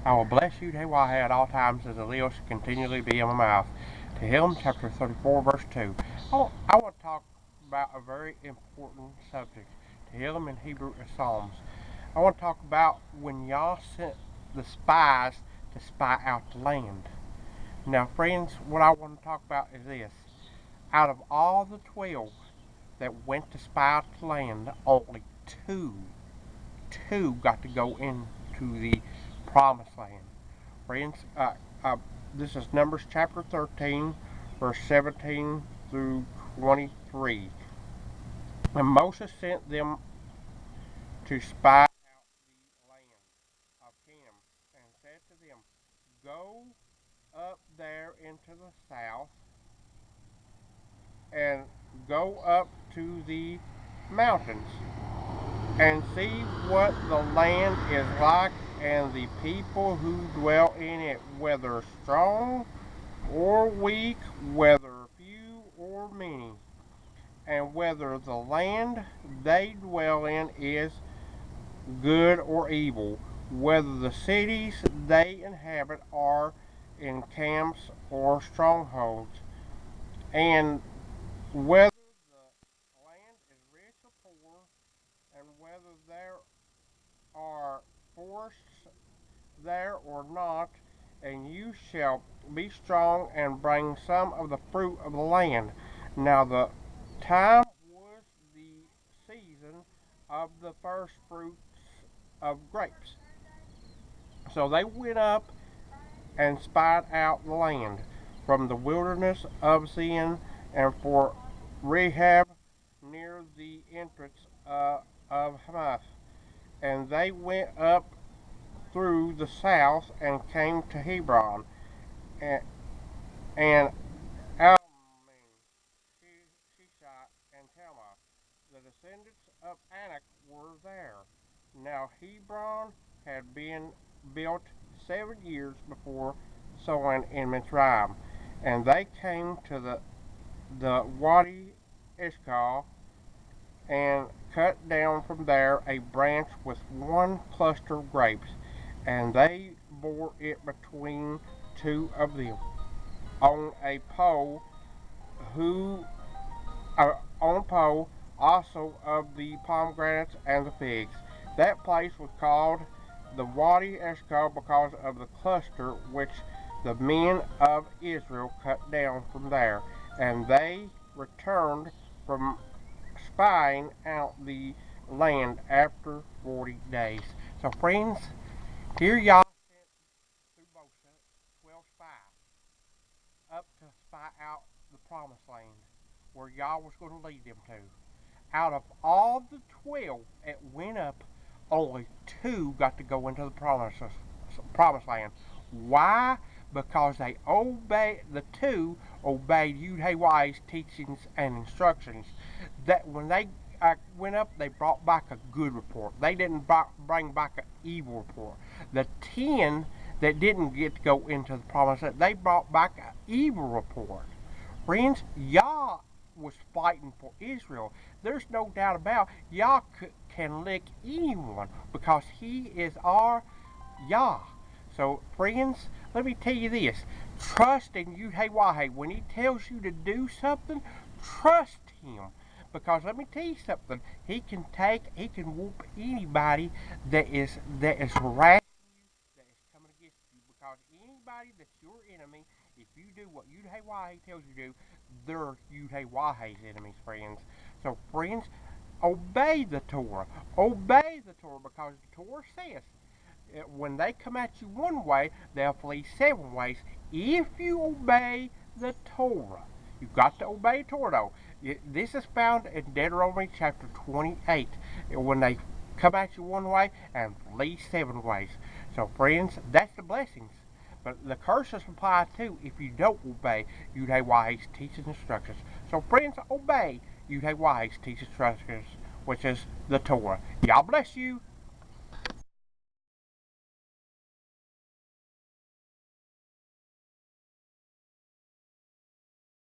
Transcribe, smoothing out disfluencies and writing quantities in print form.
I will bless YHWH at all times, as the lips continually be in my mouth. Tehillim chapter 34, verse 2. I want to talk about a very important subject. Tehillim in Hebrew is Psalms. I want to talk about when Yah sent the spies to spy out the land. Now, friends, what I want to talk about is this. Out of all the 12 that went to spy out the land, only two got to go into the promised land. Friends, this is Numbers chapter 13, verse 17 through 23. And Moses sent them to spy out the land of Canaan, and said to them, Go up there into the south, and go up to the mountains, and see what the land is like, and the people who dwell in it, whether strong or weak, whether few or many, and whether the land they dwell in is good or evil, whether the cities they inhabit are in camps or strongholds, and whether the land is rich or poor, and whether there are forests there or not, and you shall be strong and bring some of the fruit of the land. Now the time was the season of the first fruits of grapes. So they went up and spied out the land from the wilderness of Zin and for Rehab near the entrance of Hamath. And they went up through the south and came to Hebron, and Almon, Shishai, and Talmah. The descendants of Anak were there. Now Hebron had been built 7 years before sowing in Mitzrayim, and they came to the Wadi Eshkol, and cut down from there a branch with one cluster of grapes, and they bore it between two of them on a pole, also of the pomegranates and the figs. That place was called the Wadi Eshkol because of the cluster which the men of Israel cut down from there. And they returned from spying out the land after 40 days. So friends, here Yah sent through Moses 12 spies up to spy out the promised land where Yah was going to lead them to. Out of all the 12 that went up, only 2 got to go into the promised land. Why? Because they obeyed, the 2 obeyed YHWH's teachings and instructions. That when they went up, they brought back a good report. They didn't bring back an evil report. The 10 that didn't get to go into the promised land, they brought back an evil report. Friends, Yah was fighting for Israel. There's no doubt about Yah can lick anyone because he is our Yah. So friends, let me tell you this. Trust in YHWH. When he tells you to do something, trust him. Because let me tell you something, he can whoop anybody that is harassing you, that is coming against you. Because anybody that's your enemy, if you do what YHWH tells you to do, they're YHWH's enemies, friends. So friends, obey the Torah. Obey the Torah, because the Torah says when they come at you one way, they'll flee 7 ways. If you obey the Torah, you've got to obey Torah though. This is found in Deuteronomy chapter 28. When they come at you one way and flee 7 ways. So friends, that's the blessings. But the curses apply too if you don't obey YHWH's teaching instructions. So friends, obey YHWH's teaching instructions, which is the Torah. God bless you.